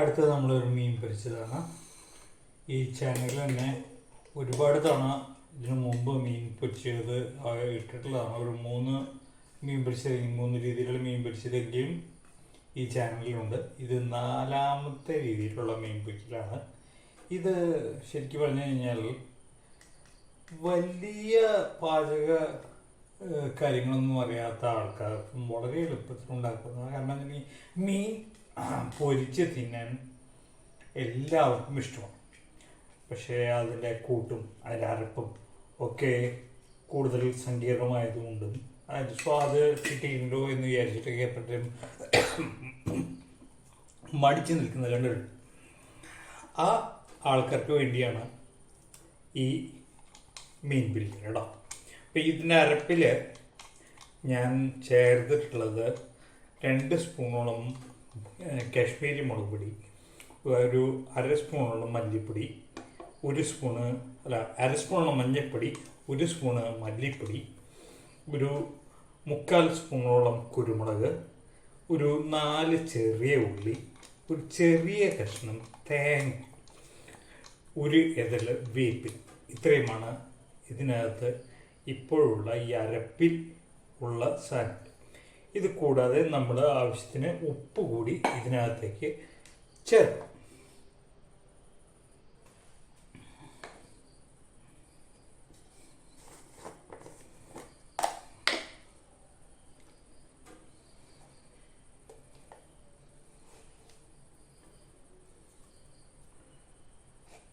അടുത്തത് നമ്മളൊരു മീൻ പൊരിച്ചതാണ്. ഈ ചാനലിൽ തന്നെ ഒരുപാട് തവണ ഇതിനു മുമ്പ് മീൻ പൊരിച്ചത് ഇട്ടിട്ടുള്ളതാണ്. ഒരു 3 മീൻ പൊരിച്ചത്, 3 രീതിയിലുള്ള മീൻ പൊരിച്ചതെങ്കിലും ഈ ചാനലിലുണ്ട്. ഇത് 4ാമത്തെ രീതിയിലുള്ള മീൻ പൊരിക്കലാണ്. ഇത് ശരിക്കും പറഞ്ഞു കഴിഞ്ഞാൽ വലിയ പാചക കാര്യങ്ങളൊന്നും അറിയാത്ത ആൾക്കാർക്കും വളരെ എളുപ്പത്തിൽ ഉണ്ടാക്കുന്നതാണ്. കാരണം ഈ മീൻ പൊരിച്ച് തിന്നാൻ എല്ലാവർക്കും ഇഷ്ടമാണ്. പക്ഷേ അതിൻ്റെ കൂട്ടും അതിൻ്റെ അരപ്പും ഒക്കെ കൂടുതൽ സങ്കീർണമായതുകൊണ്ടും അതിൻ്റെ സ്വാദ് കിട്ടിയിട്ടുണ്ടോ എന്ന് വിചാരിച്ചിട്ടൊക്കെ എപ്പോഴും മടിച്ചു നിൽക്കുന്നത് കണ്ടിട്ടുണ്ട്. ആ ആൾക്കാർക്ക് വേണ്ടിയാണ് ഈ മീൻ പൊരിക്കൽ കേട്ടോ. അപ്പം ഇതിൻ്റെ അരപ്പിൽ ഞാൻ ചേർത്തിട്ടുള്ളത് 2 സ്പൂണോളം കാശ്മീരി മുളക് പൊടി, ഒരു 1/2 സ്പൂണോളം മല്ലിപ്പൊടി, 1 സ്പൂണ് 1/2 സ്പൂണോളം മഞ്ഞൾപ്പൊടി, 1 സ്പൂണ് മല്ലിപ്പൊടി, ഒരു 3/4 സ്പൂണോളം കുരുമുളക്, ഒരു 4 ചെറിയ ഉള്ളി, ഒരു ചെറിയ കഷ്ണം തേങ്ങ, ഒരു ഇതൾ വേപ്പിൽ. ഇത്രയുമാണ് ഇതിനകത്ത് ഇപ്പോഴുള്ള ഈ അരപ്പിൽ ഉള്ള സാധനം. ഇത് കൂടാതെ നമ്മൾ ആവശ്യത്തിന് ഉപ്പ് കൂടി ഇതിനകത്തേക്ക് ചേർക്കും.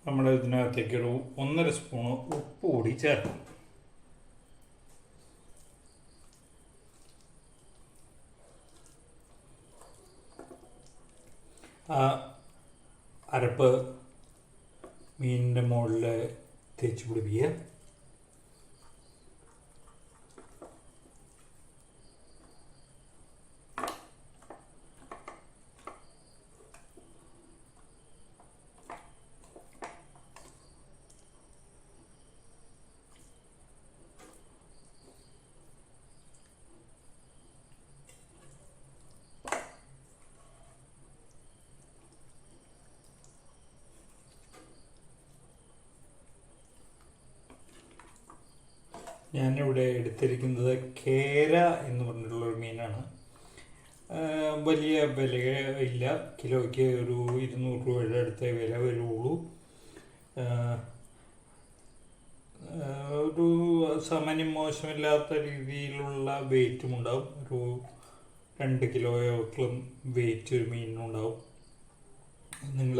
നമ്മൾ ഇതിനകത്തേക്കൊരു 1.5 സ്പൂണ് ഉപ്പ് കൂടി ചേർക്കും. ആ അരപ്പ് മീനിൻ്റെ മുകളിൽ തേച്ച് പിടിപ്പിക്കുക. ഞാനിവിടെ എടുത്തിരിക്കുന്നത് കേര എന്ന് പറഞ്ഞിട്ടുള്ളൊരു മീനാണ്. വലിയ വില ഇല്ല, കിലോയ്ക്ക് ഒരു 200 രൂപയുടെ അടുത്ത വില വരുള്ളൂ. ഒരു സാമാന്യം മോശമില്ലാത്ത രീതിയിലുള്ള വെയിറ്റും ഉണ്ടാവും. ഒരു 2 കിലോയോളം വെയിറ്റ് ഒരു മീനിനുണ്ടാവും. നിങ്ങൾ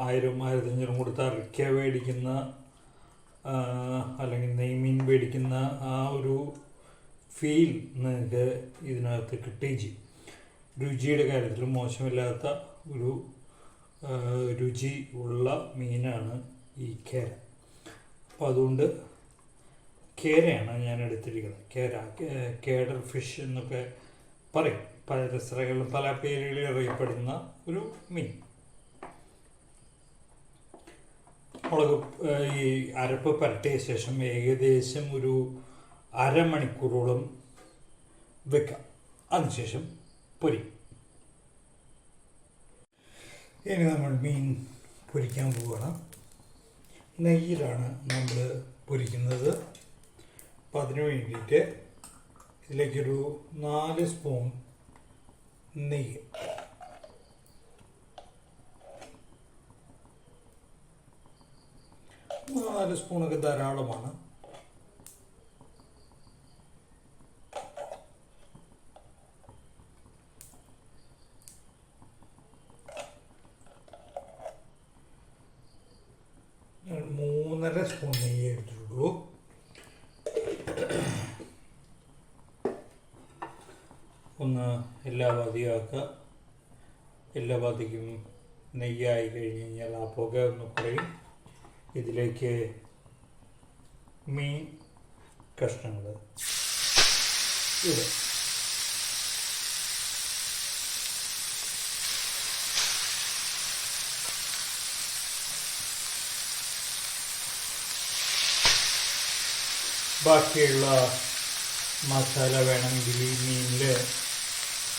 1000-1500 കൊടുത്ത് അരയ്ക്ക മേടിക്കുന്ന അല്ലെങ്കിൽ നെയ്മീൻ മേടിക്കുന്ന ആ ഒരു ഫീൽ നിങ്ങൾക്ക് ഇതിനകത്ത് കിട്ടുകയും ചെയ്യും. രുചിയുടെ കാര്യത്തിൽ മോശമില്ലാത്ത ഒരു രുചി ഉള്ള മീനാണ് ഈ കേര. അപ്പോൾ അതുകൊണ്ട് കേരയാണ് ഞാൻ എടുത്തിരിക്കുന്നത്. കേഡർ ഫിഷ് എന്നൊക്കെ പറയും. പല സ്ഥലങ്ങളിലും പല പേരുകളിൽ അറിയപ്പെടുന്ന ഒരു മീൻ. മുളക് ഈ അരപ്പ് പരട്ടിയ ശേഷം ഏകദേശം ഒരു 1/2 മണിക്കൂറോളം വെക്കാം. അതിനുശേഷം പൊരിക്കും. ഇനി നമ്മൾ മീൻ പൊരിക്കാൻ പോവുകയാണ്. നെയ്യിലാണ് നമ്മൾ പൊരിക്കുന്നത്. അപ്പം അതിന് വേണ്ടിയിട്ട് ഇതിലേക്കൊരു 4 സ്പൂൺ നെയ്യ്, 4 സ്പൂണൊക്കെ ധാരാളമാണ്. ഞാൻ 3.5 സ്പൂൺ നെയ്യ് എടുത്തിട്ടുള്ളൂ. ഒന്ന് എല്ലാ ഭാതിയാക്കുക. എല്ലാ ഭാതിക്കും നെയ്യായി കഴിഞ്ഞ് കഴിഞ്ഞാൽ ആ പുക ഒന്ന് കുറയും. ഇതിലേക്ക് മീൻ കഷ്ണങ്ങൾ ഇടും. ബാക്കിയുള്ള മസാല വേണമെങ്കിൽ ഈ മീനിൽ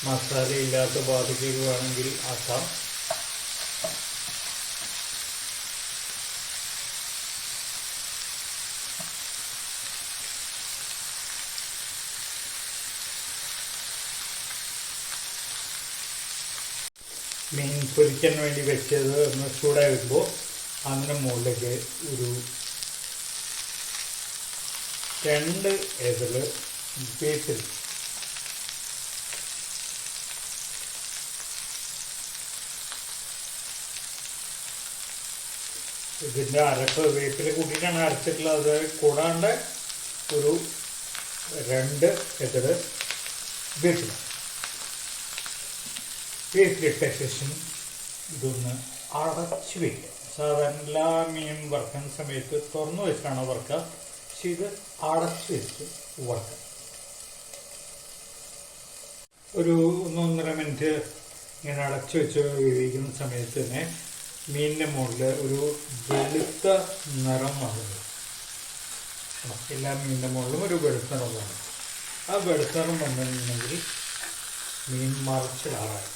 മസാല ഇല്ലാത്ത ബാധിക്കുക വേണമെങ്കിൽ ആക്കാം. മീൻ പൊരിക്കാൻ വേണ്ടി വെച്ചത് ഒന്ന് ചൂടായി വരുമ്പോൾ അതിൻ്റെ മുകളിലേക്ക് ഒരു 2 ഏതൽ വേപ്പില, ഇതിൻ്റെ അരപ്പ് വേപ്പില കൂട്ടിയിട്ടാണ് അരച്ചിട്ടുള്ളത്. അത് കൂടാണ്ട് ഒരു 2 ഏതൽ വേപ്പില വേപ്പിലിട്ട ശേഷം ഇതൊന്ന് അടച്ച് വയ്ക്കുക. സാധാരണ എല്ലാ മീനും വറുക്കുന്ന സമയത്ത് തുറന്നു വെച്ചാണ് വറുക്കുക. പക്ഷെ ഇത് അടച്ച് വെച്ച് വറുക്കുക. ഒരു 1-1.5 മിനിറ്റ് ഇങ്ങനെ അടച്ചു വെച്ച് വേവിക്കുന്ന സമയത്ത് തന്നെ മീനിൻ്റെ മുകളിൽ ഒരു വെളുത്ത നിറം വന്നത്. എല്ലാ മീനിൻ്റെ മുകളിലും ഒരു വെളുത്ത നിറം വന്നു. ആ വെളുത്ത നിറം വന്നിട്ടുണ്ടെങ്കിൽ മീൻ മറിച്ചിടാറായി.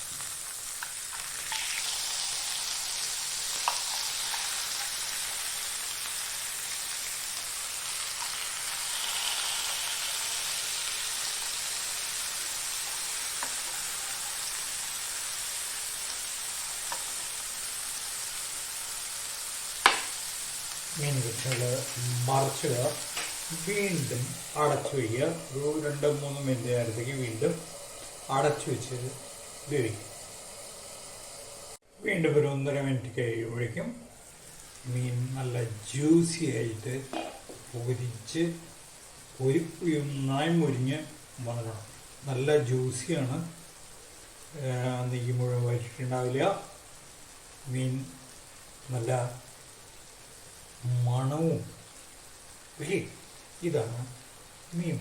മീൻ വെച്ചാൽ മറിച്ചിടുക, വീണ്ടും അടച്ചു വയ്ക്കുക. ഒരു 2-3 മിനിറ്റ് നേരത്തേക്ക് വീണ്ടും അടച്ചു വെച്ച് വേവിക്കുക. വീണ്ടും ഒരു 1.5 മിനിറ്റ് കഴിയുമ്പോഴേക്കും മീൻ നല്ല ജ്യൂസി ആയിട്ട് പൊരിച്ച് നന്നായി മുരിഞ്ഞ് വന്നണം. നല്ല ജ്യൂസിയാണ്, നെയ്യ് മുഴുവൻ വരിച്ചിട്ടുണ്ടാവില്ല. മീൻ നല്ല മണവും. ഇതാണ് മീൻ.